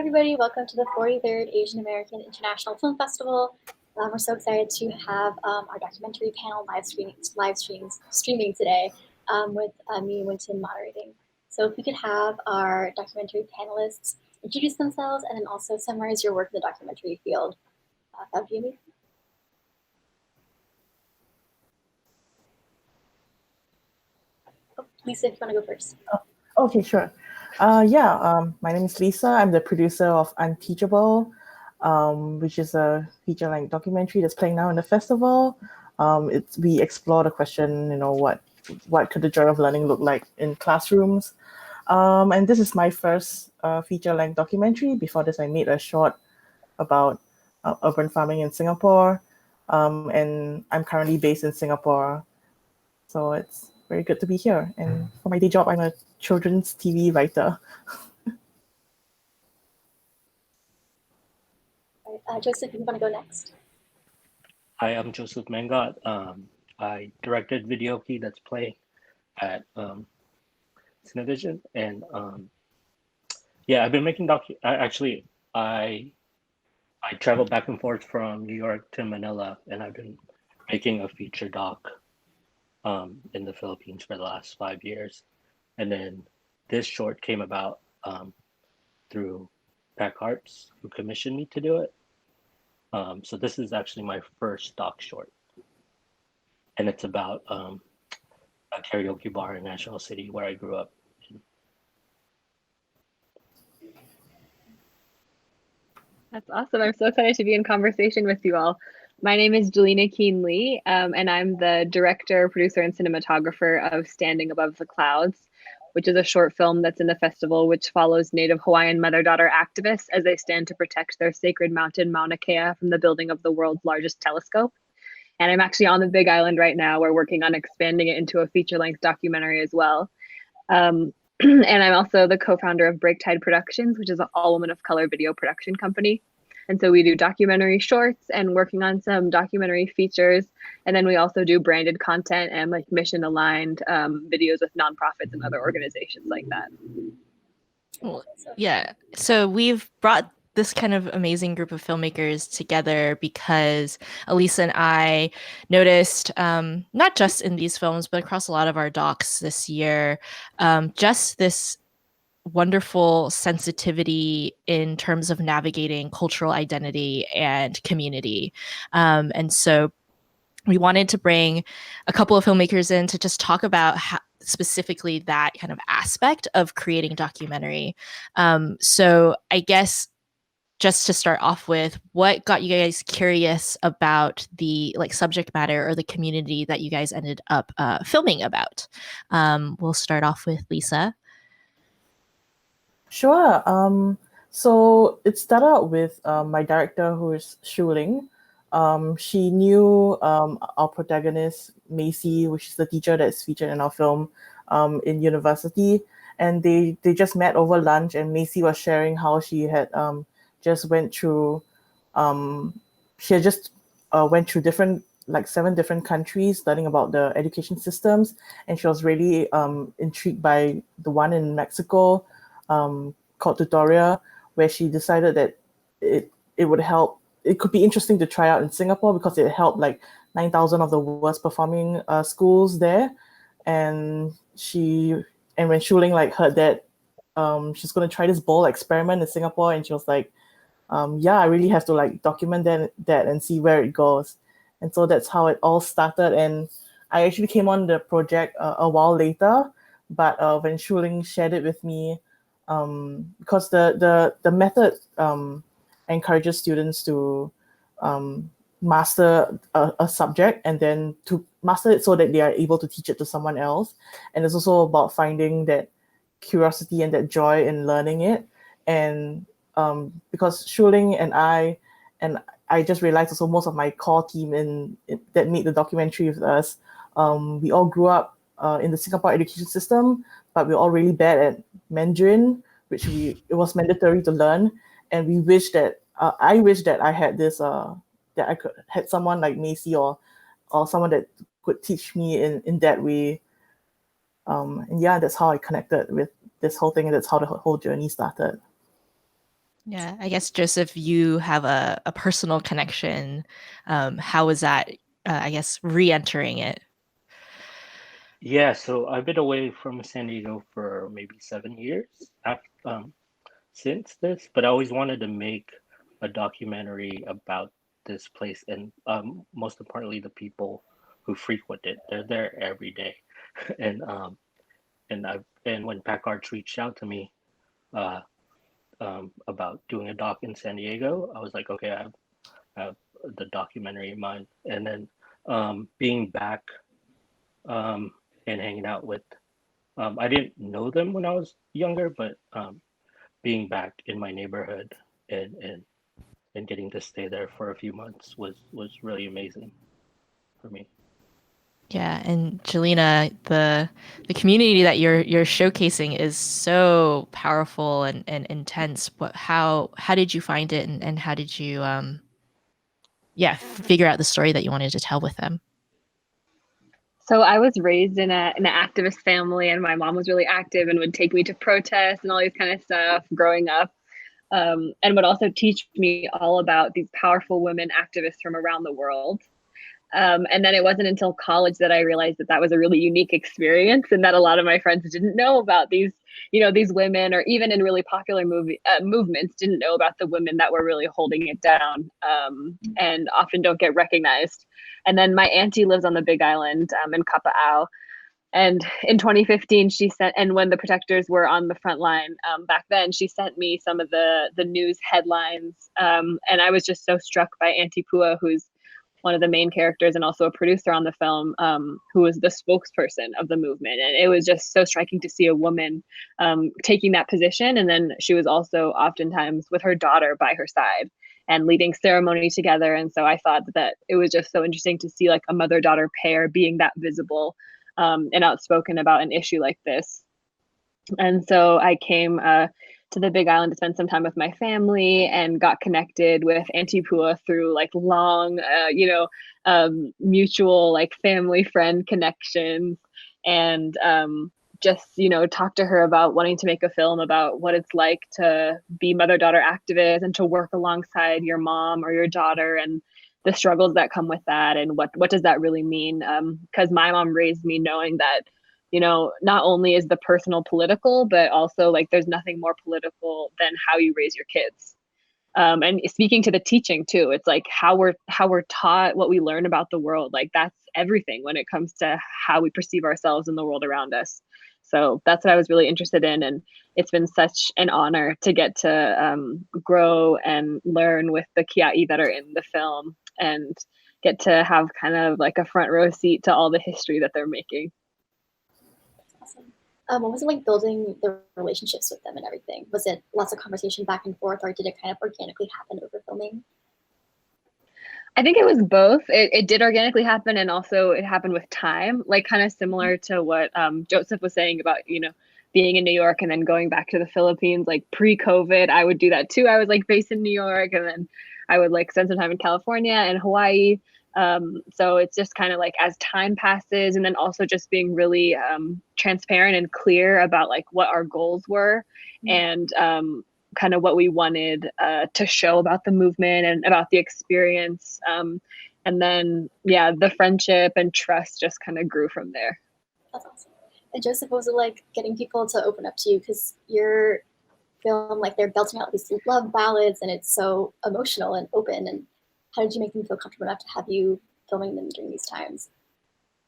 everybody. Welcome to the 43rd Asian American International Film Festival. We're so excited to have our documentary panel streaming today with me and Winton moderating. So if we could have our documentary panelists introduce themselves and then also summarize your work in the documentary field. That would be amazing. Oh, Lisa, if you want to go first. Oh, okay, sure. My name is Lisa. I'm the producer of Unteachable, which is a feature-length documentary that's playing now in the festival. We explore the question, what could the joy of learning look like in classrooms? And this is my first feature-length documentary. Before this, I made a short about urban farming in Singapore, and I'm currently based in Singapore. So it's very good to be here. And for my day job, I'm a children's TV writer. Joseph, you want to go next? Hi, I'm Joseph Mangot. I directed Video Key that's playing at CineVision, and I've been making I traveled back and forth from New York to Manila, and I've been making a feature doc in the Philippines for the last 5 years. And then this short came about through Pack Arts, who commissioned me to do it. So this is actually my first doc short. And it's about a karaoke bar in National City where I grew up. That's awesome. I'm so excited to be in conversation with you all. My name is Jelena Keen Lee, and I'm the director, producer, and cinematographer of Standing Above the Clouds, which is a short film that's in the festival, which follows Native Hawaiian mother-daughter activists as they stand to protect their sacred mountain, Mauna Kea, from the building of the world's largest telescope. And I'm actually on the Big Island right now. We're working on expanding it into a feature-length documentary as well. And I'm also the co-founder of Breaktide Productions, which is an all-woman of color video production company. And so we do documentary shorts and working on some documentary features. And then we also do branded content and like mission aligned videos with nonprofits and other organizations like that. Well, yeah. So we've brought this kind of amazing group of filmmakers together because Elisa and I noticed, not just in these films, but across a lot of our docs this year, just this wonderful sensitivity in terms of navigating cultural identity and community. And so we wanted to bring a couple of filmmakers in to just talk about specifically that kind of aspect of creating documentary. So I guess just to start off with, what got you guys curious about the subject matter or the community that you guys ended up filming about? We'll start off with Lisa. Sure. So it started out with my director, who is Shuling. She knew our protagonist, Macy, which is the teacher that's featured in our film, in university. And they just met over lunch, and Macy was sharing how she had just went through different 7 different countries learning about the education systems. And she was really intrigued by the one in Mexico, called Tutoria, where she decided that it would help. It could be interesting to try out in Singapore because it helped 9,000 of the worst performing schools there. And when Shuling heard that she's going to try this bold experiment in Singapore, and she was like, I really have to document that and see where it goes. And so that's how it all started. And I actually came on the project a while later, but when Shuling shared it with me, because the method encourages students to master a subject and then to master it so that they are able to teach it to someone else. And it's also about finding that curiosity and that joy in learning it. And because Shuling and I just realized also most of my core team that made the documentary with us, we all grew up in the Singapore education system, but we're all really bad at Mandarin, which it was mandatory to learn. And we wish that I wish that I had this that I could had someone like Macy or someone that could teach me in that way. And that's how I connected with this whole thing, and that's how the whole journey started. Yeah, I guess Joseph, you have a personal connection. How was that? I guess re-entering it. Yeah, so I've been away from San Diego for maybe 7 years since this, but I always wanted to make a documentary about this place and most importantly, the people who frequent it. They're there every day, and and when Packard's reached out to me uh, about doing a doc in San Diego, I was like, okay, I have the documentary in mind, and then being back um, and hanging out with. I didn't know them when I was younger, but being back in my neighborhood and and getting to stay there for a few months was really amazing for me. Yeah, and Jelena, the community that you're showcasing is so powerful and intense. How did you find it, and how did you figure out the story that you wanted to tell with them? So I was raised in an activist family, and my mom was really active and would take me to protests and all these kind of stuff growing up, and would also teach me all about these powerful women activists from around the world. And then it wasn't until college that I realized that that was a really unique experience, and that a lot of my friends didn't know about these, these women, or even in really popular movements, didn't know about the women that were really holding it down, and often don't get recognized. And then my auntie lives on the Big Island, in Kapa'au. And in 2015, she sent, and when the protectors were on the front line, back then, she sent me some of the news headlines. And I was just so struck by Auntie Pua, who's one of the main characters and also a producer on the film, who was the spokesperson of the movement. And it was just so striking to see a woman taking that position. And then she was also oftentimes with her daughter by her side and leading ceremony together. And so I thought that it was just so interesting to see like a mother-daughter pair being that visible and outspoken about an issue like this. And so I came to the Big Island to spend some time with my family and got connected with Auntie Pua through like long, mutual like family friend connections, and just, talk to her about wanting to make a film about what it's like to be mother-daughter activist and to work alongside your mom or your daughter, and the struggles that come with that, and what does that really mean? Because my mom raised me knowing that, not only is the personal political, but also like there's nothing more political than how you raise your kids. And speaking to the teaching too, it's like how we're taught, what we learn about the world, like that's everything when it comes to how we perceive ourselves in the world around us. So that's what I was really interested in, and it's been such an honor to get to grow and learn with the Kiai that are in the film, and get to have kind of like a front row seat to all the history that they're making. Awesome. What was it like building the relationships with them and everything? Was it lots of conversation back and forth, or did it kind of organically happen over filming? I think it was both. It did organically happen, and also it happened with time, like kind of similar to what Joseph was saying about, being in New York and then going back to the Philippines, like pre-COVID. I would do that too. I was like based in New York, and then I would like spend some time in California and Hawaii. So it's just kind of like as time passes, and then also just being really transparent and clear about like what our goals were, and kind of what we wanted to show about the movement and about the experience. And then, yeah, the friendship and trust just kind of grew from there. That's awesome. And Joseph, what was it like getting people to open up to you? Because your film, like they're belting out these love ballads and it's so emotional and open. And how did you make them feel comfortable enough to have you filming them during these times?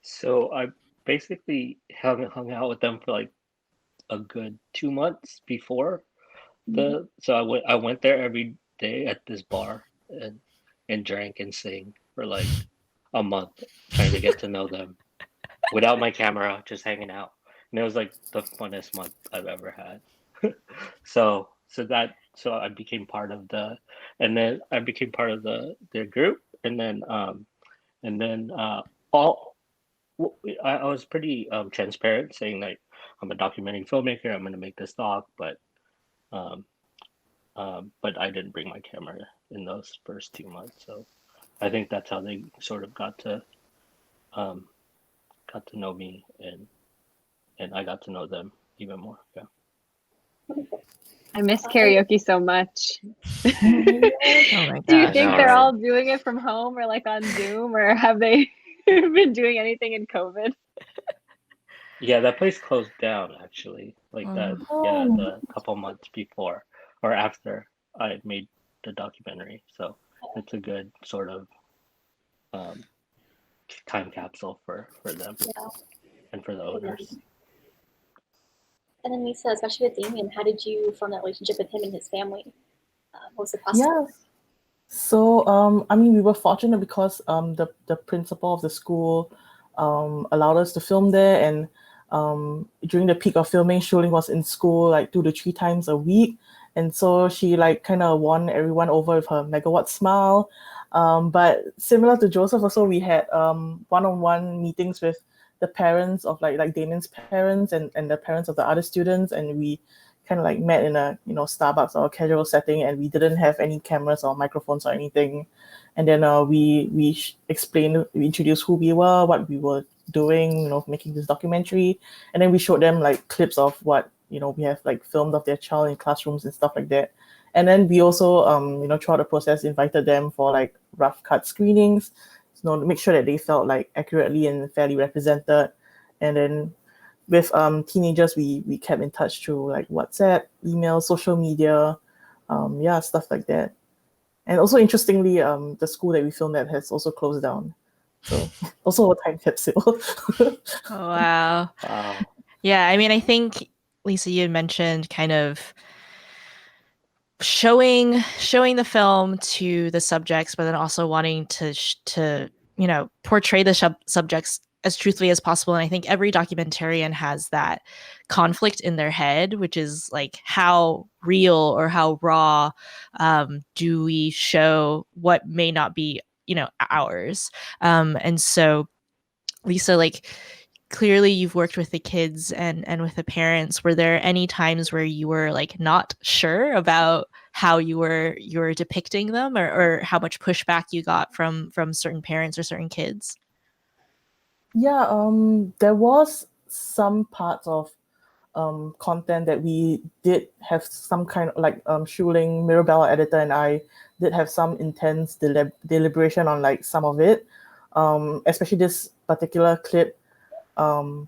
So I basically hung out with them for like a good 2 months before so I went there every day at this bar and drank and sang for like a month, trying to get to know them without my camera, just hanging out. And it was like the funnest month I've ever had. So I became part of and then I became part of their group, and then all I was pretty transparent, saying like I'm a documentary filmmaker, I'm going to make this doc, um, but I didn't bring my camera in those first 2 months. So I think that's how they sort of got to know me, and I got to know them even more. Yeah. Wonderful. I miss karaoke so much. Oh my Do you gosh. think know, they're right? all doing it from home or like on Zoom, or have they been doing anything in COVID? Yeah, that place closed down actually. Like that, yeah, Oh, the couple months before or after I made the documentary. So it's a good sort of um, time capsule for them Yeah. and for the owners. And then Lisa, especially with Damien, how did you form that relationship with him and his family? What was the process? yeah. So, I mean, we were fortunate because the principal of the school allowed us to film there, and during the peak of filming, Shuling was in school like 2 to 3 times a week, and so she like kind of won everyone over with her megawatt smile. But similar to Joseph, also we had one-on-one meetings with the parents of like Damien's parents and the parents of the other students, and we kind of like met in a Starbucks or a casual setting, and we didn't have any cameras or microphones or anything. And then we explained, we introduced who we were, what we were doing, making this documentary, and then we showed them like clips of what we have like filmed of their child in classrooms and stuff like that. And then we also throughout the process invited them for like rough cut screenings, to make sure that they felt like accurately and fairly represented. And then with teenagers, we kept in touch through like WhatsApp, email, social media, stuff like that. And also interestingly, the school that we filmed at has also closed down. So also a time capsule. Oh, wow. Wow. Yeah, I mean, I think Lisa, you had mentioned kind of showing the film to the subjects, but then also wanting to portray the subjects as truthfully as possible. And I think every documentarian has that conflict in their head, which is like, how real or how raw do we show what may not be ours. And so Lisa, like, clearly you've worked with the kids and with the parents. Were there any times where you were like not sure about how you were depicting them, or how much pushback you got from certain parents or certain kids? Yeah, there was some parts of content that we did have some kind of like Shuling, Mirabelle, editor, and I did have some intense deliberation on like some of it, especially this particular clip. And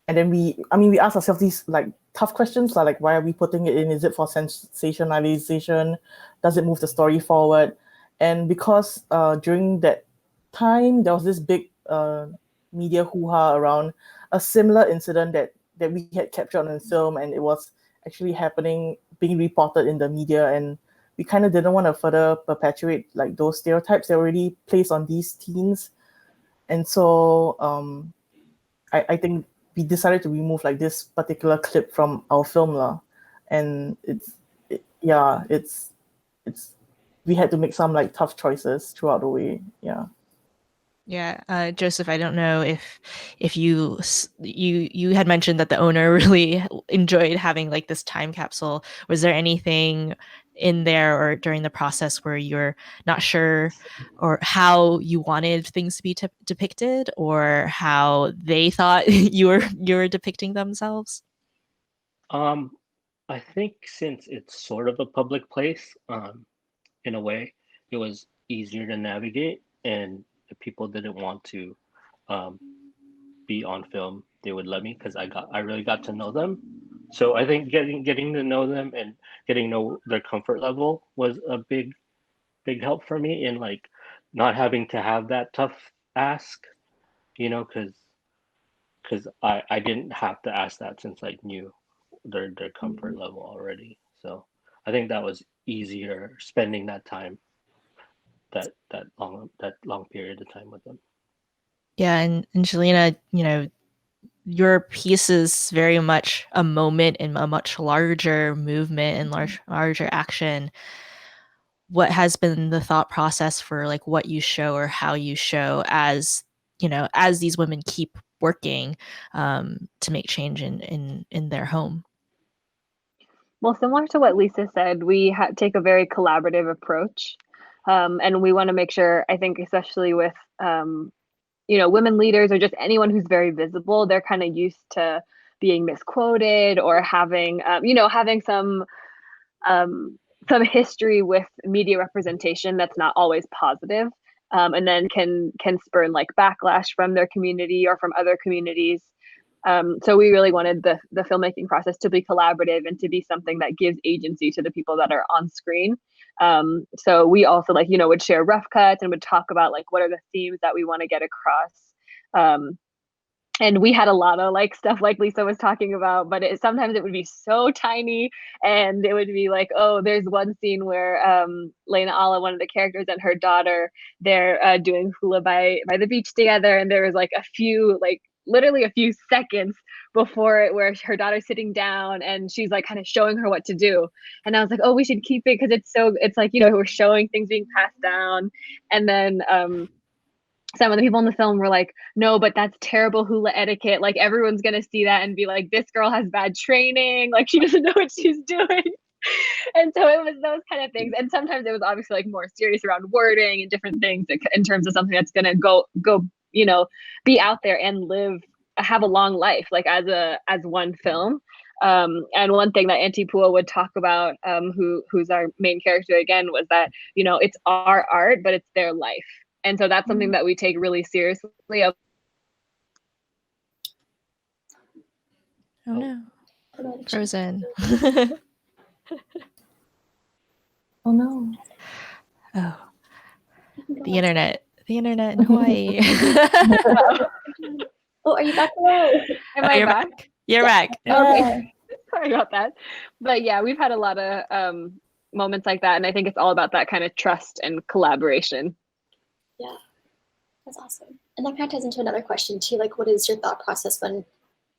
then we asked ourselves these like tough questions, like why are we putting it in? Is it for sensationalization? Does it move the story forward? And because during that time there was this big media hoo-ha around a similar incident that we had captured on film, and it was actually being reported in the media, and we kind of didn't want to further perpetuate like those stereotypes that were already placed on these teens. And so I think we decided to remove like this particular clip from our film lah. And it's we had to make some like tough choices throughout the way. Yeah, Joseph, I don't know if you had mentioned that the owner really enjoyed having like this time capsule. Was there anything in there or during the process where you're not sure or how you wanted things to be depicted, or how they thought you were depicting themselves? I think since it's sort of a public place, in a way, it was easier to navigate, and if people didn't want to um, be on film, they would let me, because I really got to know them. So I think getting to know them and getting to know their comfort level was a big help for me in like not having to have that tough ask, because I didn't have to ask that since I knew their comfort level already. So I think that was easier spending that time, that long period of time with them. Yeah, and Jelena, your piece is very much a moment in a much larger movement and larger action. What has been the thought process for like what you show or how you show, as as these women keep working to make change in their home? Well, similar to what Lisa said, we take a very collaborative approach. And we want to make sure, I think, especially with, women leaders or just anyone who's very visible, they're kind of used to being misquoted or having, having some some history with media representation that's not always positive, and then can spurn like backlash from their community or from other communities. So we really wanted the filmmaking process to be collaborative and to be something that gives agency to the people that are on screen. So we also would share rough cuts and would talk about like what are the themes that we want to get across. And we had a lot of like stuff like Lisa was talking about, but sometimes it would be so tiny, and it would be like, oh, there's one scene where Lena Ala, one of the characters, and her daughter, they're doing hula by the beach together, and there was like literally a few seconds before it where her daughter's sitting down and she's like kind of showing her what to do. And I was like, oh, we should keep it because it's like, we're showing things being passed down. And then some of the people in the film were like, no, but that's terrible hula etiquette. Like everyone's going to see that and be like, this girl has bad training. Like she doesn't know what she's doing. And so it was those kind of things. And sometimes it was obviously like more serious around wording and different things in terms of something that's going to go, be out there and have a long life, like as one film. And one thing that Auntie Pua would talk about, who's our main character again, was that, it's our art, but it's their life. And so that's something that we take really seriously. Oh no. Frozen. Oh no. Oh. The internet in Hawaii. Oh, are you back? Hello. Am I back? You're back. Okay. Sorry about that. But yeah, we've had a lot of moments like that. And I think it's all about that kind of trust and collaboration. Yeah, that's awesome. And that kind of ties into another question too. Like, what is your thought process when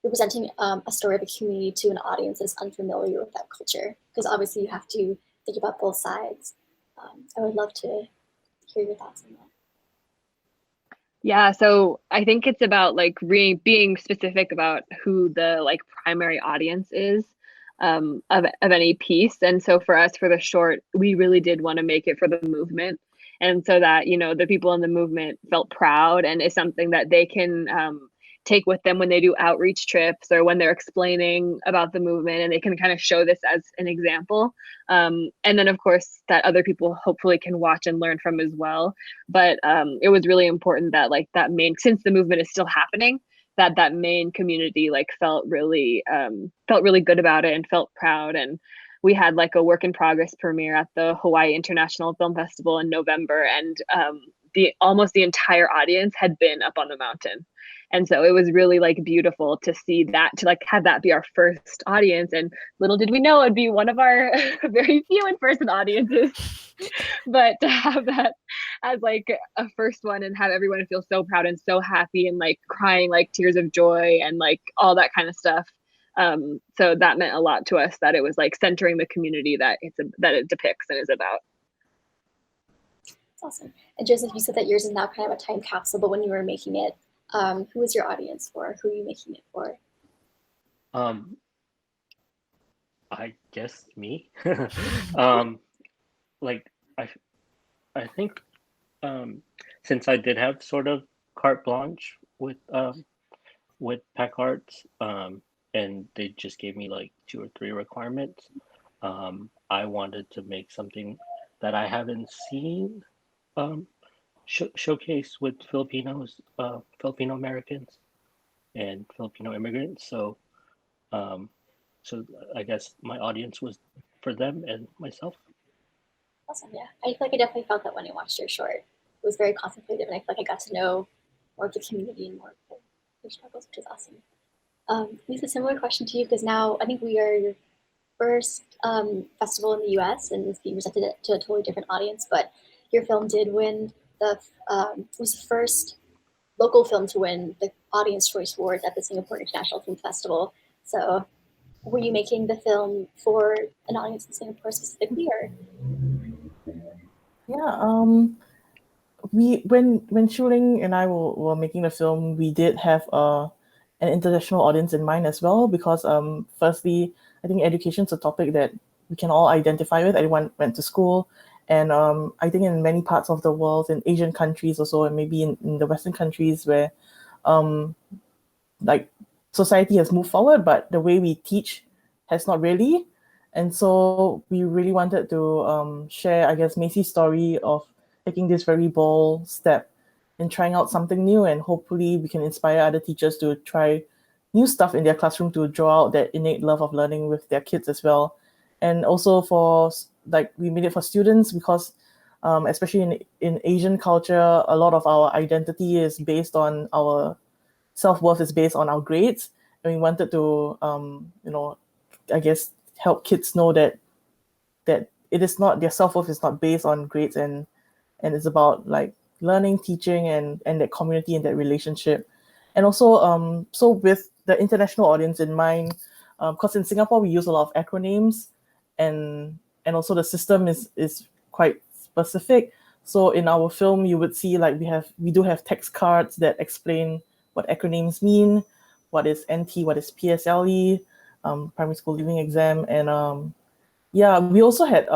you're presenting a story of a community to an audience that's unfamiliar with that culture? Because obviously you have to think about both sides. I would love to hear your thoughts on that. Yeah, so I think it's about like being specific about who the like primary audience is of any piece. And so for us, for the short, we really did want to make it for the movement. And so that, the people in the movement felt proud, and is something that they can take with them when they do outreach trips or when they're explaining about the movement, and they can kind of show this as an example. And then of course that other people hopefully can watch and learn from as well. But it was really important that like since the movement is still happening, that main community like felt really good about it and felt proud. And we had like a work in progress premiere at the Hawaii International Film Festival in November, and almost the entire audience had been up on the mountain. And so it was really like beautiful to see that, to like have that be our first audience. And little did we know it'd be one of our very few in-person audiences, but to have that as like a first one and have everyone feel so proud and so happy and like crying like tears of joy and like all that kind of stuff. So that meant a lot to us, that it was like centering the community that it depicts and is about. That's awesome. And Joseph, you said that yours is now kind of a time capsule, but when you were making it, who was your audience for? Who are you making it for? I guess me. Like I think since I did have sort of carte blanche with Pack Arts, and they just gave me like 2 or 3 requirements, I wanted to make something that I haven't seen showcase with Filipinos, Filipino Americans, and Filipino immigrants. So I guess my audience was for them and myself. Awesome, yeah. I feel like I definitely felt that when I watched your short. It was very contemplative, and I feel like I got to know more of the community and more of their struggles, which is awesome. Lisa, similar question to you, because now I think we are your first festival in the US, and it's being presented to a totally different audience, but your film did win was the first local film to win the Audience Choice Awards at the Singapore International Film Festival. So were you making the film for an audience in Singapore specifically, or? Yeah, when Shuling and I were making the film, we did have an international audience in mind as well, because firstly, I think education is a topic that we can all identify with. Everyone went to school, and I think in many parts of the world, in Asian countries also, and maybe in the Western countries where like society has moved forward, but the way we teach has not really. And so we really wanted to share, I guess, Macy's story of taking this very bold step in trying out something new, and hopefully we can inspire other teachers to try new stuff in their classroom to draw out that innate love of learning with their kids as well. And also for, like, we made it for students because especially in Asian culture, a lot of our identity is based on our self-worth is based on our grades. And we wanted to, I guess, help kids know that it is not, their self-worth is not based on grades, and it's about like learning, teaching, and that community and that relationship. And also so with the international audience in mind, because in Singapore we use a lot of acronyms, and also the system is quite specific. So in our film you would see like we do have text cards that explain what acronyms mean, what is NT, what is PSLE, primary school leaving exam. And yeah, we also had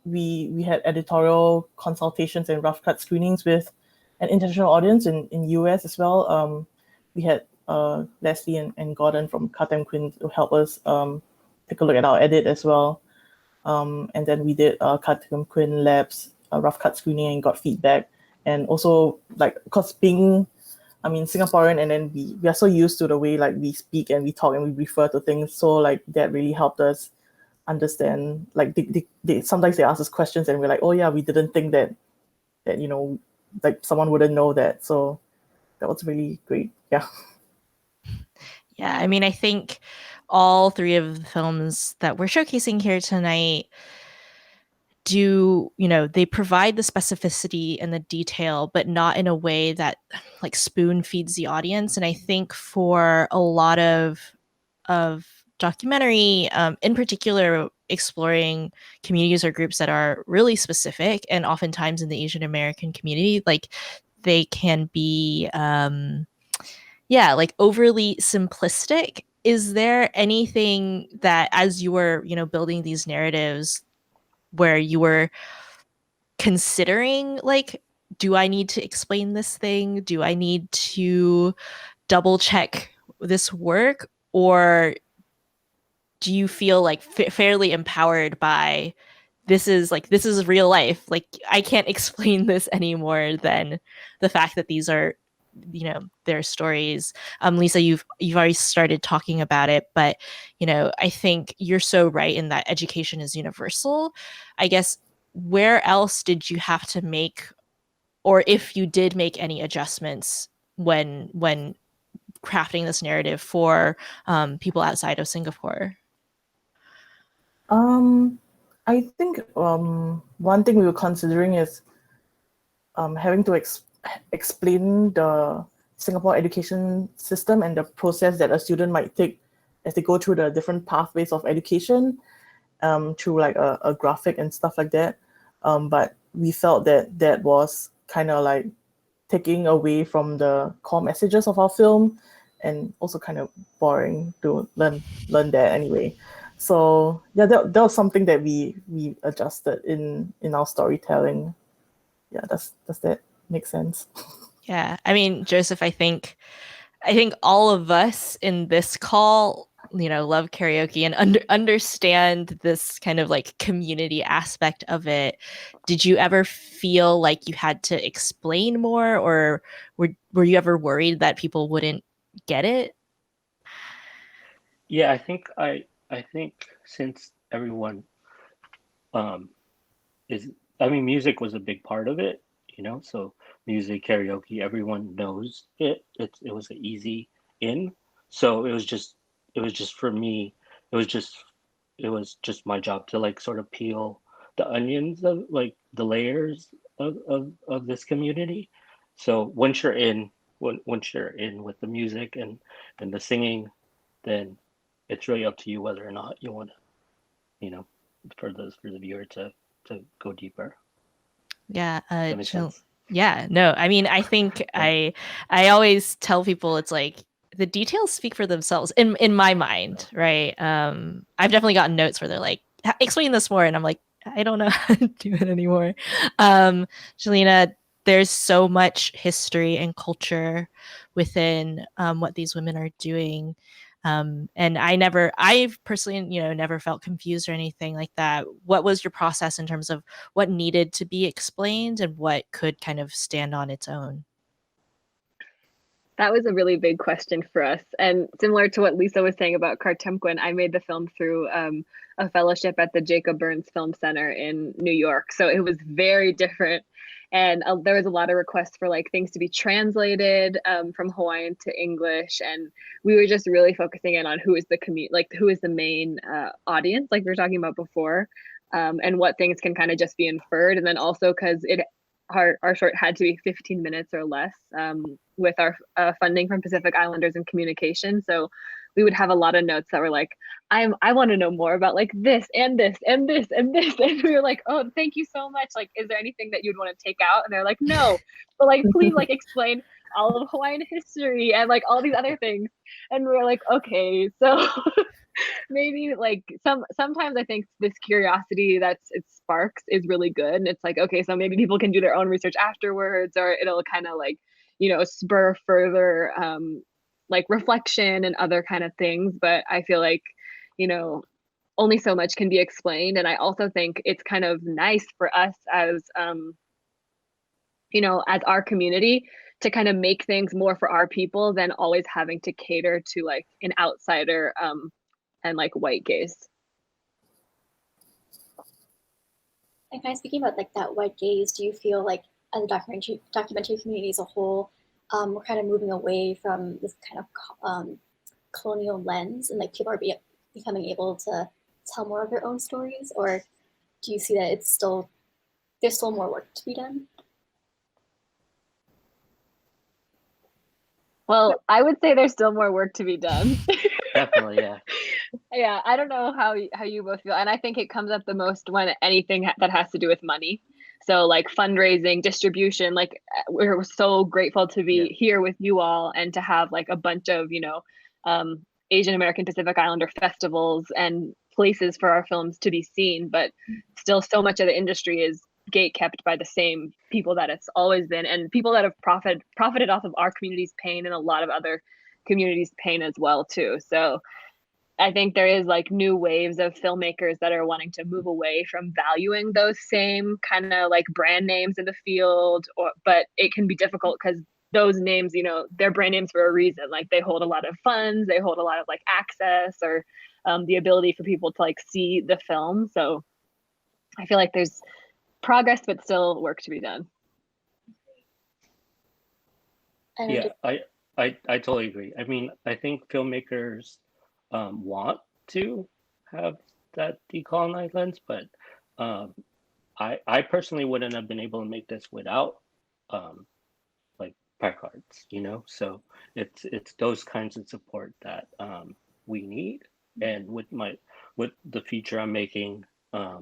we had editorial consultations and rough cut screenings with an international audience in US as well. We had Leslie and Gordon from Katem Quinn to help us take a look at our edit as well. And then we did Katem Quinn Labs rough cut screening and got feedback. And also, like, because being, I mean, Singaporean, and then we are so used to the way like we speak and we talk and we refer to things. So like that really helped us understand. Like they sometimes they ask us questions and we're like, oh yeah, we didn't think that like someone wouldn't know that. So that was really great. Yeah. Yeah, I mean, I think all three of the films that we're showcasing here tonight they provide the specificity and the detail, but not in a way that like spoon feeds the audience. And I think for a lot of documentary, in particular, exploring communities or groups that are really specific, and oftentimes in the Asian American community, like they can be, like overly simplistic. Is there anything that, as you were, building these narratives, where you were considering, like, do I need to explain this thing? Do I need to double check this work? Or do you feel like fairly empowered by this is real life? Like, I can't explain this any more than the fact that these are their stories. Lisa, you've already started talking about it, but I think you're so right in that education is universal. I guess, where else did you have to make, or if you did make any adjustments when crafting this narrative for people outside of Singapore? I think one thing we were considering is having to explain the Singapore education system and the process that a student might take as they go through the different pathways of education, through like a graphic and stuff like that. But we felt that was kind of like taking away from the core messages of our film, and also kind of boring to learn that anyway. So yeah, that was something that we adjusted in our storytelling. Yeah, does that make sense? Yeah, I mean, Joseph, I think all of us in this call, love karaoke and understand this kind of like community aspect of it. Did you ever feel like you had to explain more, or were you ever worried that people wouldn't get it? Yeah, I think since everyone is, I mean, music was a big part of it, so music, karaoke, everyone knows it. It was an easy in. So it was just for me, it was just my job to like sort of peel the onions of like the layers of this community. So once you're in, once you're in with the music and the singing, then it's really up to you whether or not you want to, for the viewer to go deeper. Yeah, That makes sense. yeah, no, I mean, I think I always tell people it's like the details speak for themselves in my mind, right? I've definitely gotten notes where they're like, explain this more, and I'm like, I don't know how to do it anymore. Jelena, there's so much history and culture within what these women are doing. And I've personally, never felt confused or anything like that. What was your process in terms of what needed to be explained and what could kind of stand on its own? That was a really big question for us. And similar to what Lisa was saying about Kartemquin, I made the film through a fellowship at the Jacob Burns Film Center in New York. So it was very different. And there was a lot of requests for like things to be translated from Hawaiian to English. And we were just really focusing in on who is the who is the main audience, like we were talking about before, and what things can kind of just be inferred. And then also because our short had to be 15 minutes or less with our funding from Pacific Islanders and Communication. So we would have a lot of notes that were like, I want to know more about like this and this and this and this. And we were like, oh, thank you so much. Like, is there anything that you'd want to take out? And they're like, no, but like, please like explain all of Hawaiian history and like all these other things. And we were like, okay, so maybe like sometimes I think this curiosity it sparks is really good. And it's like, okay, so maybe people can do their own research afterwards, or it'll kind of like, spur further like reflection and other kind of things. But I feel like, only so much can be explained. And I also think it's kind of nice for us as as our community to kind of make things more for our people than always having to cater to like an outsider and like white gaze. And kind of speaking about like that white gaze, do you feel like as a documentary community as a whole, we're kind of moving away from this kind of colonial lens, and like people are becoming able to tell more of their own stories? Or do you see that there's still more work to be done? Well, I would say there's still more work to be done. Definitely, yeah. Yeah, I don't know how you both feel. And I think it comes up the most when anything that has to do with money. So like fundraising, distribution, like we're so grateful to be here with you all and to have like a bunch of, Asian American Pacific Islander festivals and places for our films to be seen. But still so much of the industry is gate kept by the same people that it's always been, and people that have profited off of our community's pain and a lot of other communities' pain as well too. So I think there is like new waves of filmmakers that are wanting to move away from valuing those same kind of like brand names in the field, but it can be difficult because those names, they're brand names for a reason. Like they hold a lot of funds, they hold a lot of like access or the ability for people to like see the film. So I feel like there's progress, but still work to be done. Yeah, I totally agree. I mean, I think filmmakers want to have that decolonized lens, but I personally wouldn't have been able to make this without like placards, So it's those kinds of support that we need. And with the feature I'm making, I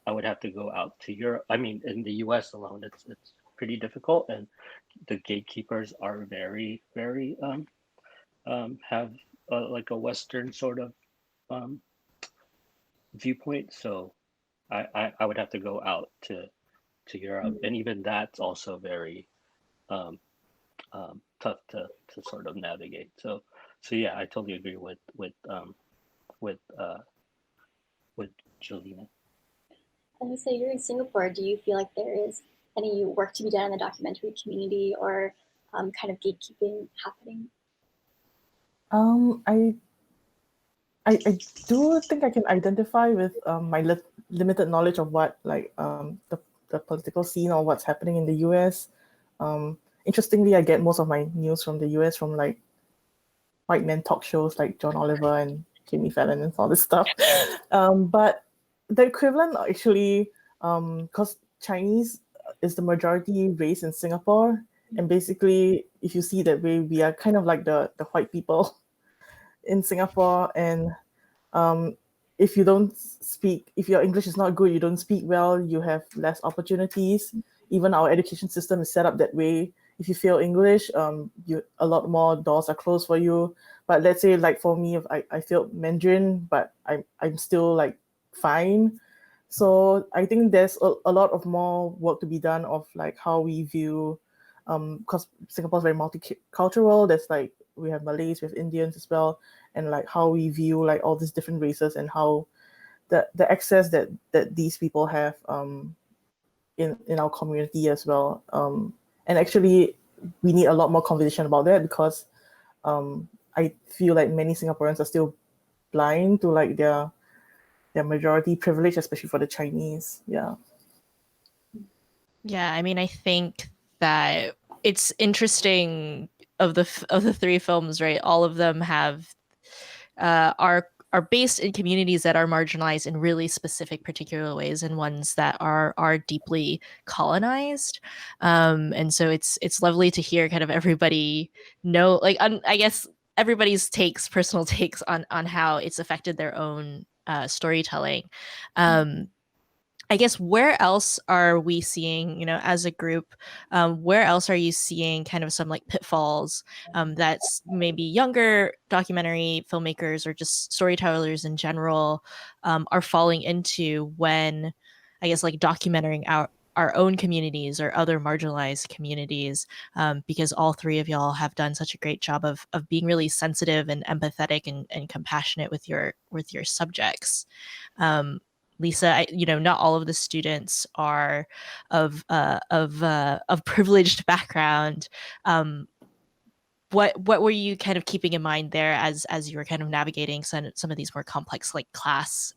would have to go out to Europe. I mean, in the US alone, it's pretty difficult, and the gatekeepers are very, very have like a Western sort of viewpoint. So I would have to go out to Europe, and even that's also very tough to sort of navigate. So yeah, I totally agree with Jelena. And so you're in Singapore. Do you feel like there is any work to be done in the documentary community, or kind of gatekeeping happening? I do think I can identify with my limited knowledge of what like the political scene or what's happening in the US. Interestingly, I get most of my news from the US from like white men talk shows like John Oliver and Jimmy Fallon and all this stuff. But the equivalent actually, because Chinese is the majority race in Singapore, and basically, if you see that way, we are kind of like the white people in Singapore. And if your English is not good, you don't speak well, you have less opportunities. Even our education system is set up that way. If you fail English, a lot more doors are closed for you. But let's say, like for me, if I failed Mandarin, but I'm still like fine. So I think there's a lot of more work to be done of like how we view, because Singapore is very multicultural. There's like we have Malays, we have Indians as well, and like how we view like all these different races and how the access that these people have in our community as well. And actually, we need a lot more conversation about that because I feel like many Singaporeans are still blind to like their majority privilege, especially for the Chinese. Yeah. Yeah, I mean, I think that it's interesting of the three films, right? All of them have are based in communities that are marginalized in really specific, particular ways, and ones that are deeply colonized. And so it's lovely to hear kind of everybody know, like, I guess everybody's personal takes on how it's affected their own storytelling. I guess where else are we seeing, as a group, where else are you seeing kind of some like pitfalls that's maybe younger documentary filmmakers or just storytellers in general are falling into when, I guess, like documenting our own communities or other marginalized communities, because all three of y'all have done such a great job of being really sensitive and empathetic and compassionate with your subjects. Lisa, not all of the students are of privileged background. What were you kind of keeping in mind there as you were kind of navigating some of these more complex like class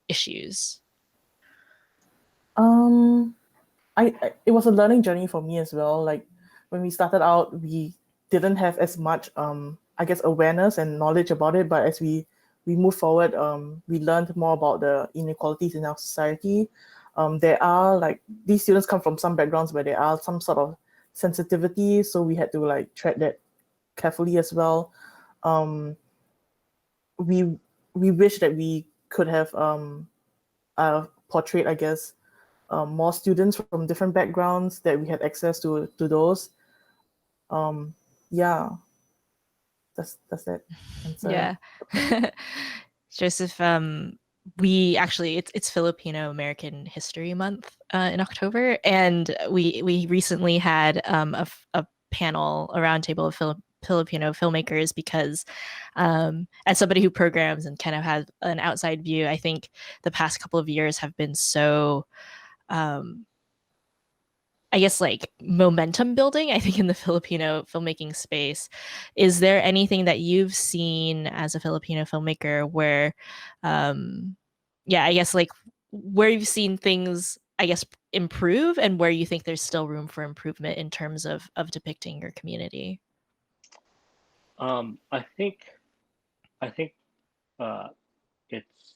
issues? It was a learning journey for me as well. Like when we started out, we didn't have as much I guess awareness and knowledge about it, but as we move forward, we learned more about the inequalities in our society. There are like these students come from some backgrounds where there are some sort of sensitivity, so we had to like tread that carefully as well. We wish that we could have portrayed, I guess, more students from different backgrounds, that we had access to those. Yeah, that's that answer. Yeah. Joseph, we actually it's Filipino American History Month in October, and we recently had a panel, a roundtable of Filipino filmmakers, because as somebody who programs and kind of has an outside view, I think the past couple of years have been so I guess like momentum building, I think, in the Filipino filmmaking space. Is there anything that you've seen as a Filipino filmmaker where, I guess like where you've seen things, I guess, improve, and where you think there's still room for improvement in terms of depicting your community? I think it's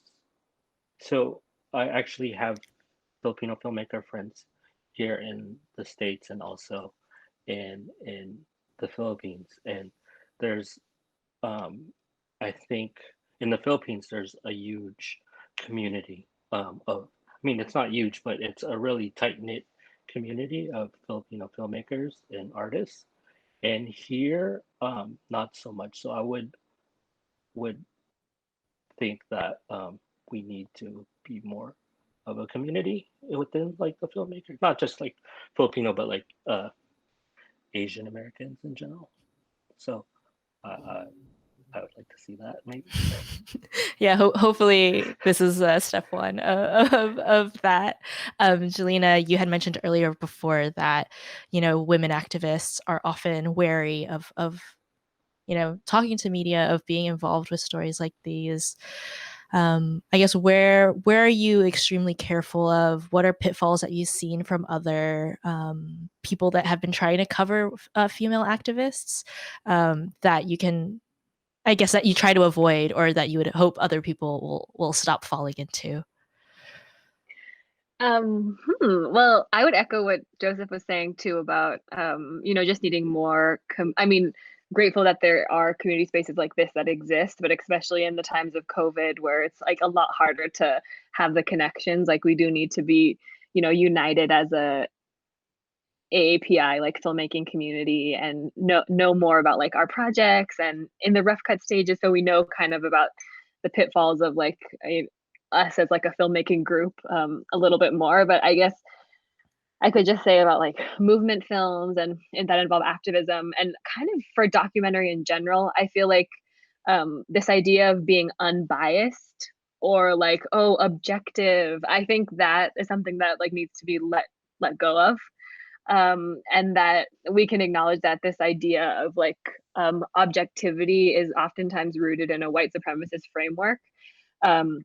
so I actually have Filipino filmmaker friends here in the States and also in the Philippines, and there's I think in the Philippines there's a huge community of, I mean, it's not huge, but it's a really tight-knit community of Filipino filmmakers and artists, and here not so much. So I would think that we need to be more of a community within like the filmmakers, not just like Filipino, but like Asian Americans in general. So I would like to see that maybe. Yeah, hopefully this is step one of that. Jelena, you had mentioned earlier before that women activists are often wary of talking to media, of being involved with stories like these. I guess where are you extremely careful of? What are pitfalls that you've seen from other people that have been trying to cover female activists that you can, I guess, that you try to avoid, or that you would hope other people will stop falling into? Well, I would echo what Joseph was saying too about just needing more. Grateful that there are community spaces like this that exist, but especially in the times of COVID, where it's like a lot harder to have the connections. Like we do need to be, united as a AAPI, like filmmaking community, and know more about like our projects and in the rough cut stages, so we know kind of about the pitfalls of like us as like a filmmaking group a little bit more. But I guess I could just say about like movement films and that involve activism, and kind of for documentary in general, I feel like this idea of being unbiased or like, oh, objective, I think that is something that like needs to be let go of. And that we can acknowledge that this idea of like objectivity is oftentimes rooted in a white supremacist framework. Um,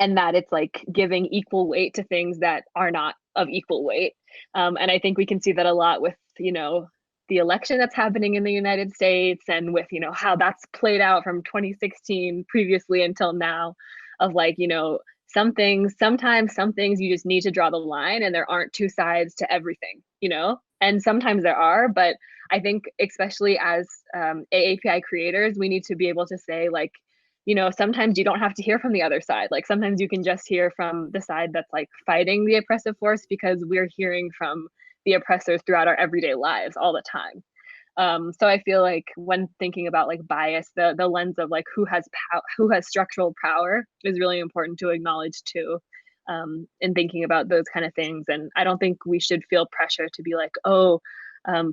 and that it's like giving equal weight to things that are not of equal weight. And I think we can see that a lot with, you know, the election that's happening in the United States, and with, you know, how that's played out from 2016 previously until now, of like, you know, sometimes some things you just need to draw the line, and there aren't two sides to everything, you know, and sometimes there are, but I think especially as AAPI creators, we need to be able to say like, you know, sometimes you don't have to hear from the other side. Like sometimes you can just hear from the side that's like fighting the oppressive force, because we're hearing from the oppressors throughout our everyday lives all the time. So I feel like when thinking about like bias, the lens of like who has structural power is really important to acknowledge too, in thinking about those kind of things. And I don't think we should feel pressure to be like, oh,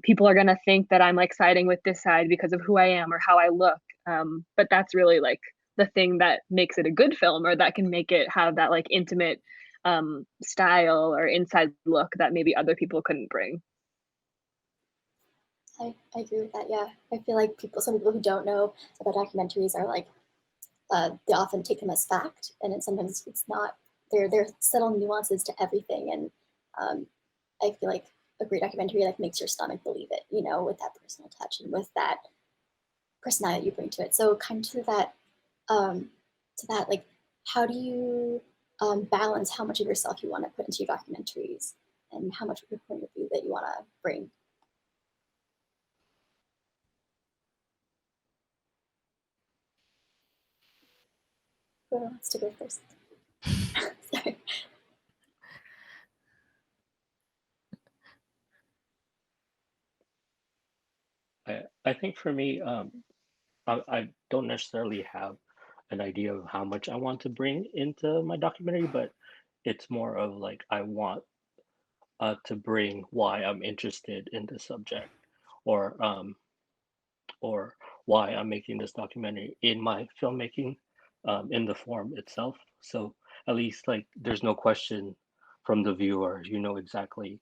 people are gonna think that I'm like siding with this side because of who I am or how I look. But that's really like the thing that makes it a good film, or that can make it have that like intimate style or inside look that maybe other people couldn't bring. I agree with that. Yeah, I feel like some people who don't know about documentaries are like, they often take them as fact, and sometimes it's not. There are subtle nuances to everything, and I feel like a great documentary like makes your stomach believe it, you know, with that personal touch and with that personality you bring to it. So kind of to that, like, how do you balance how much of yourself you want to put into your documentaries and how much of your point of view that you want to bring? Who wants to go first? Sorry. I think for me, I don't necessarily have an idea of how much I want to bring into my documentary, but it's more of like I want to bring why I'm interested in the subject, or or why I'm making this documentary in my filmmaking, in the form itself. So at least like there's no question from the viewer, you know exactly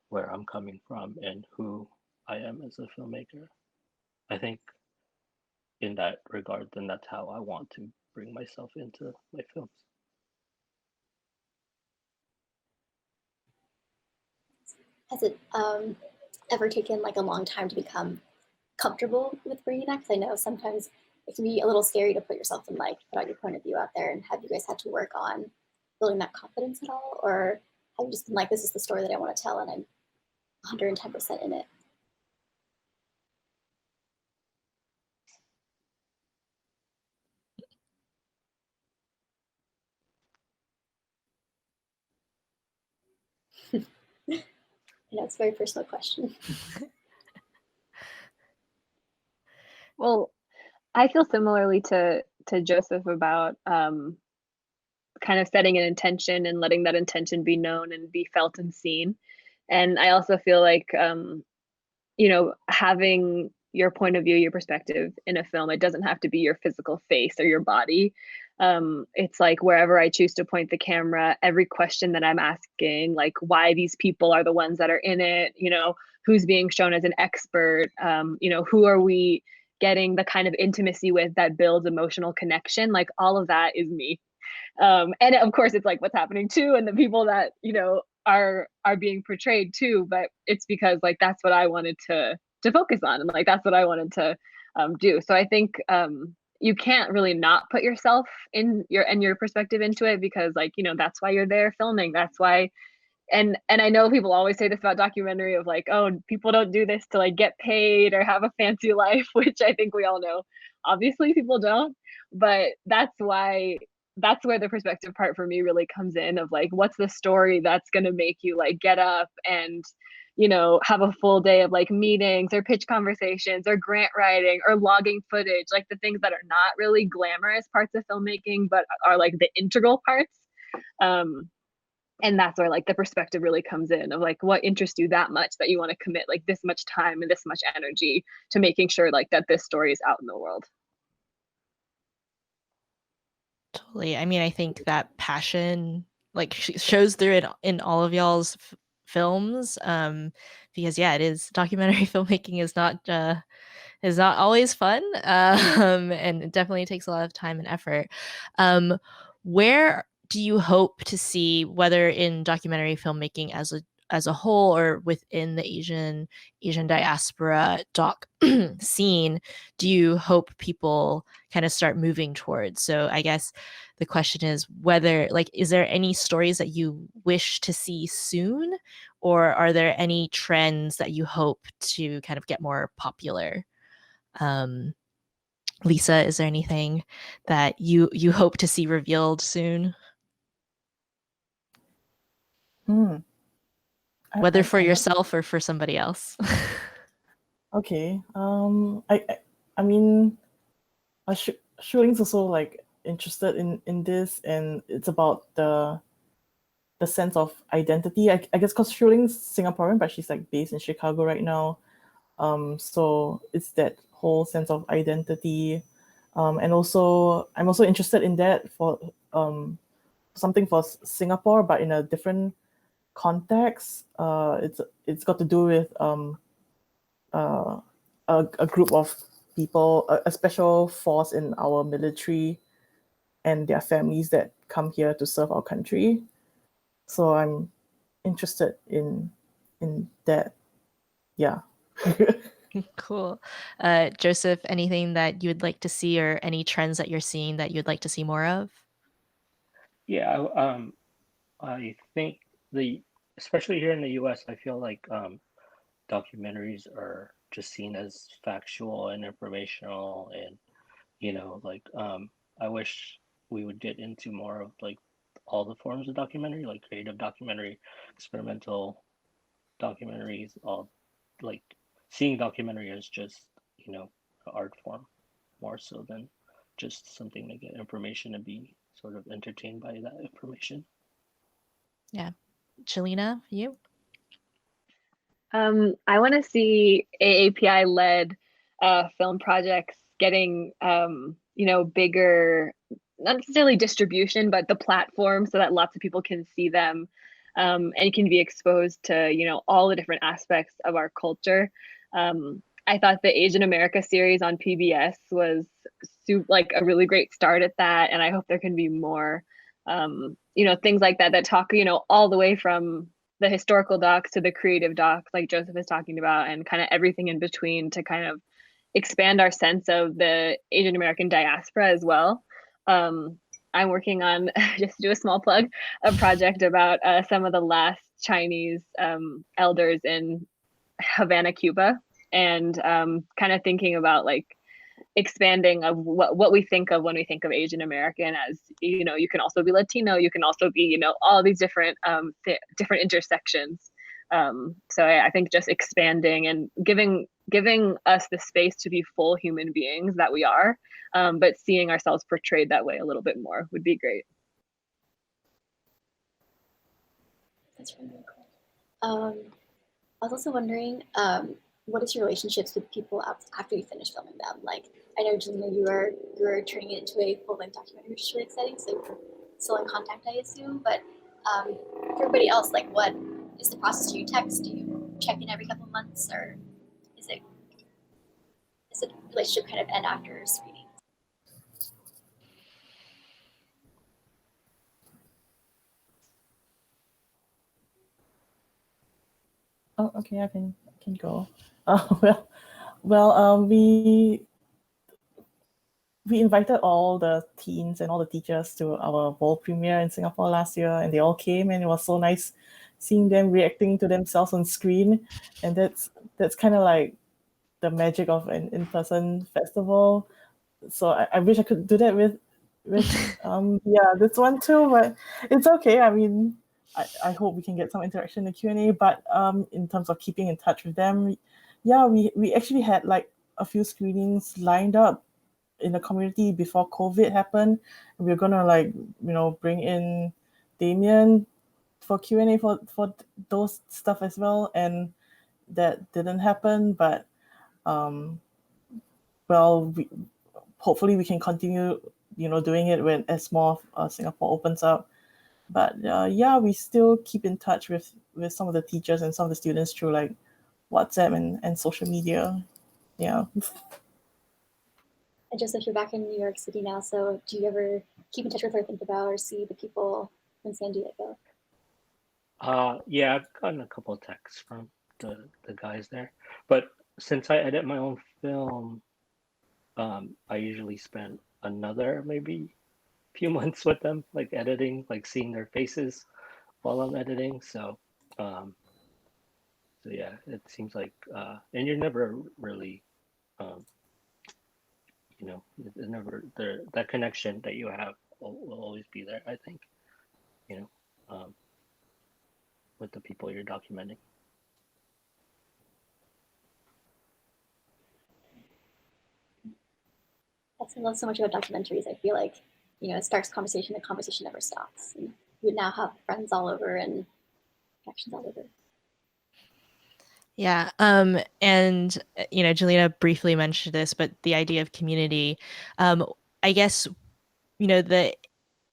where I'm coming from and who I am as a filmmaker. I think in that regard, then that's how I want to bring myself into my films. Has it ever taken like a long time to become comfortable with bringing that? Because I know sometimes it can be a little scary to put yourself in like put out your point of view out there. And have you guys had to work on building that confidence at all, or have you just been like, this is the story that I want to tell, and I'm 110% in it? I know it's a very personal question. Well, I feel similarly to Joseph about kind of setting an intention and letting that intention be known and be felt and seen. And I also feel like you know, having your point of view, your perspective in a film, it doesn't have to be your physical face or your body. It's like wherever I choose to point the camera, every question that I'm asking, like why these people are the ones that are in it, you know, who's being shown as an expert, you know, who are we getting the kind of intimacy with that builds emotional connection, like all of that is me. And of course it's like what's happening too, and the people that, you know, are being portrayed too, but it's because like that's what I wanted to focus on, and like that's what I wanted to do. So I think you can't really not put yourself in your perspective into it, because like, you know, that's why you're there filming, that's why. And I know people always say this about documentary of like, oh, people don't do this to like get paid or have a fancy life, which I think we all know obviously people don't. But that's where the perspective part for me really comes in, of like what's the story that's going to make you like get up and, you know, have a full day of like meetings or pitch conversations or grant writing or logging footage, like the things that are not really glamorous parts of filmmaking but are like the integral parts. And that's where like the perspective really comes in of like what interests you that much that you want to commit like this much time and this much energy to making sure like that this story is out in the world. Totally. I mean, I think that passion like shows through it in all of y'all's films, because yeah, it is documentary filmmaking is not always fun, and it definitely takes a lot of time and effort. Where do you hope to see, whether in documentary filmmaking as a whole or within the Asian diaspora doc scene, do you hope people kind of start moving towards? So I guess the question is whether, like, is there any stories that you wish to see soon, or are there any trends that you hope to kind of get more popular? Lisa, is there anything that you hope to see revealed soon? Whether for yourself or for somebody else. Okay. I mean, Shuling's also like interested in this, and it's about the sense of identity. I guess because Shuling's Singaporean, but she's like based in Chicago right now. So it's that whole sense of identity, and also I'm also interested in that for something for Singapore, but in a different context. It's got to do with a group of people, a special force in our military and their families that come here to serve our country. So I'm interested in that. Yeah. Cool. Joseph, anything that you would like to see, or any trends that you're seeing that you'd like to see more of? Yeah, I think especially here in the US, I feel like documentaries are just seen as factual and informational, and like I wish we would get into more of like all the forms of documentary, like creative documentary, experimental documentaries, all like seeing documentary as just an art form more so than just something to get information and be sort of entertained by that information. Yeah. Jelena, you? I want to see AAPI led film projects getting bigger, not necessarily distribution, but the platform so that lots of people can see them, and can be exposed to all the different aspects of our culture. I thought the Asian America series on PBS was like a really great start at that, and I hope there can be more things like that talk all the way from the historical docs to the creative docs like Joseph is talking about, and kind of everything in between to kind of expand our sense of the Asian American diaspora as well. I'm working on, just to do a small plug, a project about some of the last Chinese elders in Havana, Cuba, and kind of thinking about like expanding of what we think of when we think of Asian American as, you can also be Latino, you can also be, all these different different intersections. So I think just expanding and giving us the space to be full human beings that we are, but seeing ourselves portrayed that way a little bit more would be great. That's really cool. I was also wondering, what is your relationships with people after you finish filming them? Like, I know, Jelena, you are turning it into a full-length documentary, which is really exciting. So you're still in contact, I assume. But for everybody else, like, what is the process? Do you text? Do you check in every couple of months, or is it relationship kind of end after screening? Oh, okay, I can go. We invited all the teens and all the teachers to our world premiere in Singapore last year, and they all came, and it was so nice seeing them reacting to themselves on screen. And that's kind of like the magic of an in-person festival. So I wish I could do that with this one too, but it's okay. I mean, I hope we can get some interaction in the Q&A, but in terms of keeping in touch with them, yeah, we actually had like a few screenings lined up in the community before COVID happened. We were gonna bring in Damien for Q&A for those stuff as well, and that didn't happen. But well, hopefully we can continue, doing it when as more of Singapore opens up. But yeah, we still keep in touch with some of the teachers and some of the students through like WhatsApp and social media. Yeah. And Joseph, you're back in New York City now, so do you ever keep in touch with or think about or see the people in San Diego? Yeah, I've gotten a couple of texts from the guys there, but since I edit my own film, I usually spend another maybe few months with them, like editing, like seeing their faces while I'm editing. So yeah, it seems like, and you're never really, it's never there. That connection that you have will always be there, I think, with the people you're documenting. That's what I love so much about documentaries. I feel like, it starts conversation, the conversation never stops. And you now have friends all over and connections all over. Yeah. And Jelena briefly mentioned this, but the idea of community, I guess, the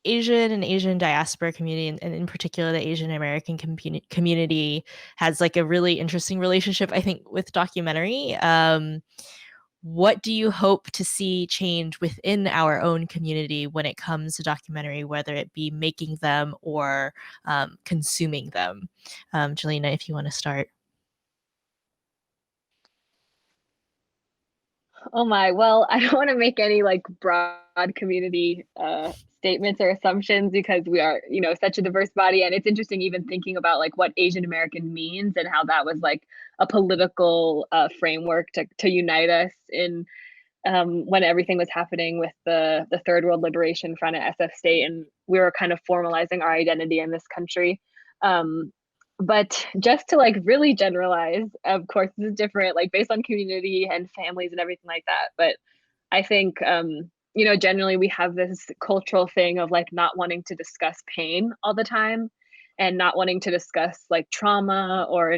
Asian and Asian diaspora community, and in particular the Asian American community, has like a really interesting relationship, I think, with documentary. What do you hope to see change within our own community when it comes to documentary, whether it be making them or consuming them? Jelena, if you want to start. Oh my, well, I don't want to make any like broad community statements or assumptions because we are, such a diverse body. And it's interesting even thinking about like what Asian American means and how that was like a political framework to unite us in when everything was happening with the Third World Liberation Front at SF State, and we were kind of formalizing our identity in this country. But just to like really generalize, of course, this is different, like based on community and families and everything like that. But I think, generally we have this cultural thing of like not wanting to discuss pain all the time and not wanting to discuss like trauma or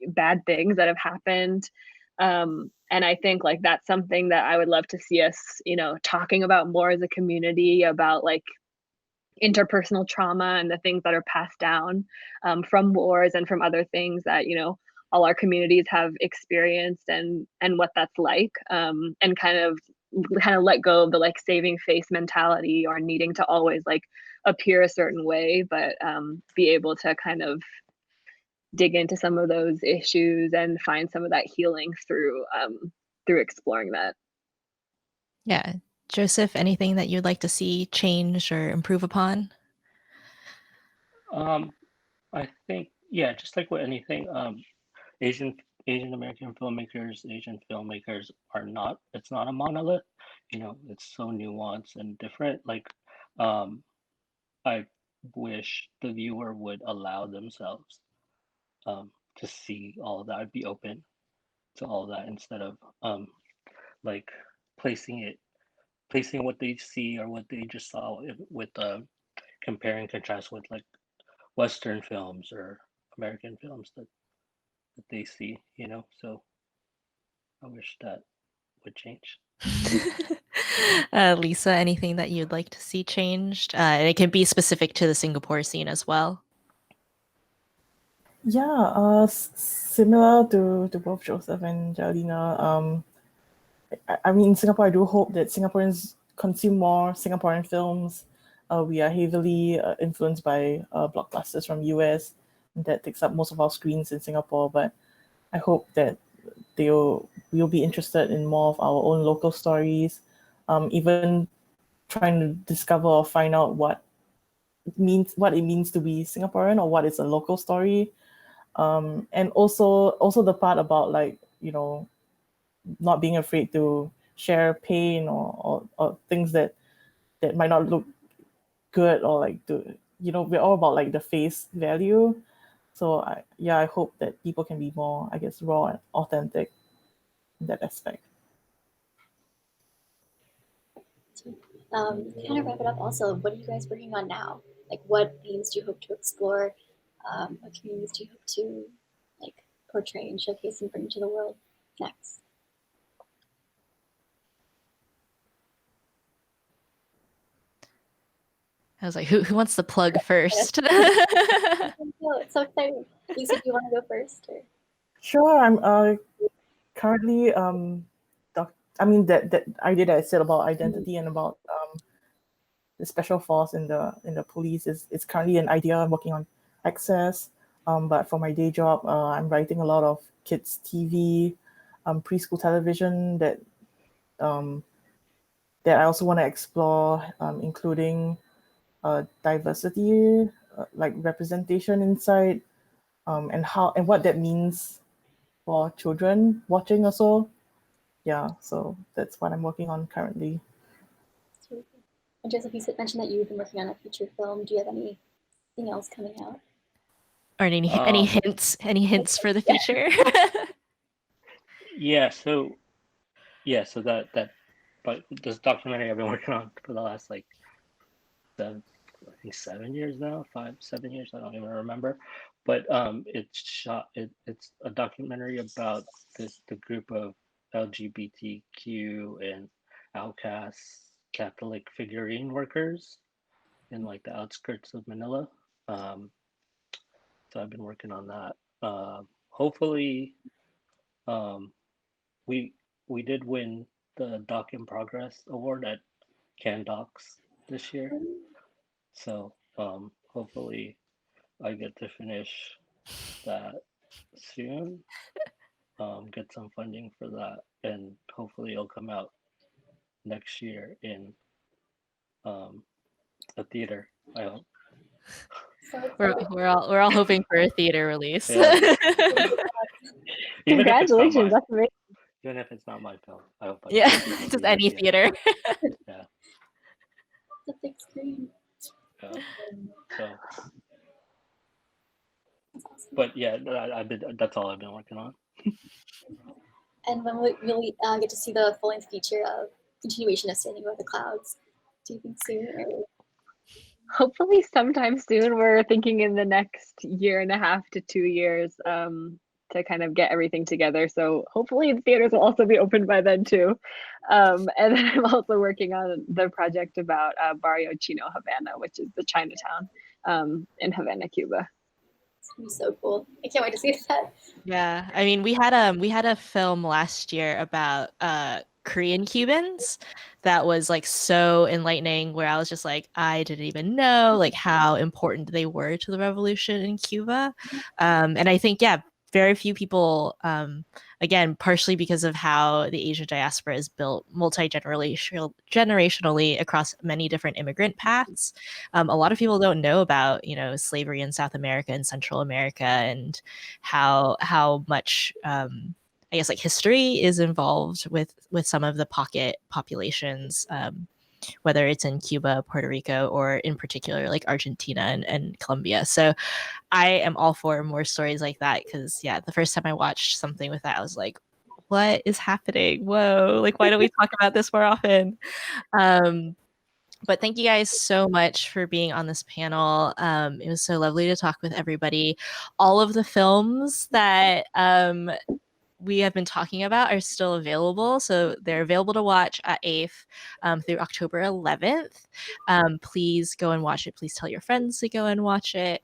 bad things that have happened. And I think like that's something that I would love to see us, talking about more as a community about like interpersonal trauma and the things that are passed down from wars and from other things that all our communities have experienced and what that's like, and kind of let go of the like saving face mentality or needing to always like appear a certain way, but be able to kind of dig into some of those issues and find some of that healing through exploring that. Yeah. Joseph, anything that you'd like to see change or improve upon? I think, yeah, just like with anything, Asian American filmmakers, Asian filmmakers it's not a monolith, it's so nuanced and different. Like, I wish the viewer would allow themselves to see all of that. I'd be open to all of that instead of like placing what they see or what they just saw with compare and contrast with like Western films or American films that they see, So I wish that would change. Lisa, anything that you'd like to see changed? And it can be specific to the Singapore scene as well. Yeah, similar to both Joseph and Jelena. I mean, in Singapore, I do hope that Singaporeans consume more Singaporean films. We are heavily influenced by blockbusters from US, and that takes up most of our screens in Singapore. But I hope that we'll be interested in more of our own local stories, even trying to discover or find out what it means to be Singaporean or what is a local story. And also the part about like, not being afraid to share pain or things that might not look good, or like we're all about like the face value. So I hope that people can be more, I guess, raw and authentic in that aspect. Kind of wrap it up also, what are you guys working on now? Like what themes do you hope to explore what communities do you hope to like portray and showcase and bring to the world next? I was like, who wants to plug first? It's so exciting. Lisa, do you want to go first? Or? Sure, I'm currently that idea that I said about identity and about the special force in the police is currently an idea I'm working on access. But for my day job, I'm writing a lot of kids TV, preschool television that I also want to explore, including diversity, like representation inside, and what that means for children watching also. Yeah, so that's what I'm working on currently. And Joseph, you mentioned that you've been working on a feature film. Do you have anything else coming out? Or any hints? Any hints for the future? So but this documentary I've been working on for the last like 7 years now, 7 years, I don't even remember. But it's a documentary about the group of LGBTQ and outcasts Catholic figurine workers in like the outskirts of Manila. So I've been working on that. Hopefully, we did win the Doc in Progress award at Can Docs this year. So hopefully I get to finish that soon, get some funding for that, and hopefully it'll come out next year in a theater, I hope. We're all hoping for a theater release. Yeah. Congratulations, that's amazing. Even if it's not my film, I hope. Just any theater. Yeah. The big screen. Yeah. So. But yeah, that's all I've been working on. And when will we get to see the full-length feature of continuation of Standing Above the Clouds? Do you think soon? Or? Hopefully sometime soon. We're thinking in the next 1.5 to 2 years to kind of get everything together. So hopefully the theaters will also be open by then too. And then I'm also working on the project about Barrio Chino Havana, which is the Chinatown in Havana, Cuba. It's so cool. I can't wait to see that. Yeah, I mean, we had a film last year about Korean Cubans that was like so enlightening, where I was just like, I didn't even know like how important they were to the revolution in Cuba. And I think, yeah, very few people, again, partially because of how the Asian diaspora is built generationally across many different immigrant paths. A lot of people don't know about, slavery in South America and Central America, and how much I guess like history is involved with some of the pocket populations, whether it's in Cuba, Puerto Rico, or in particular like Argentina and Colombia. So I am all for more stories like that, because yeah, the first time I watched something with that, I was like, what is happening? Whoa, like why don't we talk about this more often? But thank you guys so much for being on this panel. It was so lovely to talk with everybody. All of the films that we have been talking about are still available. So they're available to watch at AIFF through October 11th. Please go and watch it. Please tell your friends to go and watch it.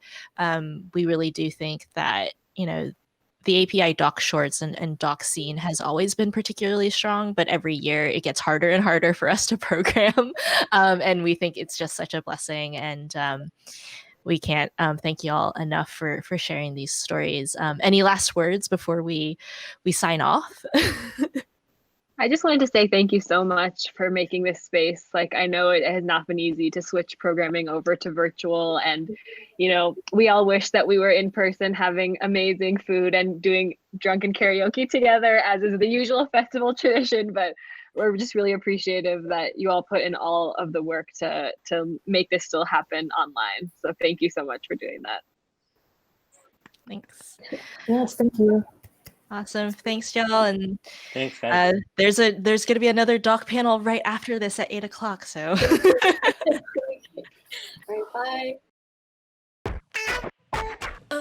We really do think that, the API doc shorts and doc scene has always been particularly strong, but every year it gets harder and harder for us to program. And we think it's just such a blessing. And we can't thank you all enough for sharing these stories. Any last words before we sign off? I just wanted to say thank you so much for making this space. Like, I know it has not been easy to switch programming over to virtual, and we all wish that we were in person having amazing food and doing drunken karaoke together, as is the usual festival tradition, but we're just really appreciative that you all put in all of the work to make this still happen online. So thank you so much for doing that. Thanks. Yes, thank you. Awesome. Thanks, y'all. And thanks, guys. There's going to be another doc panel right after this at 8:00. So. All right, bye.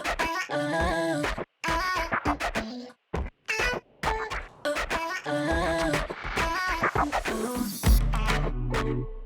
Ooh.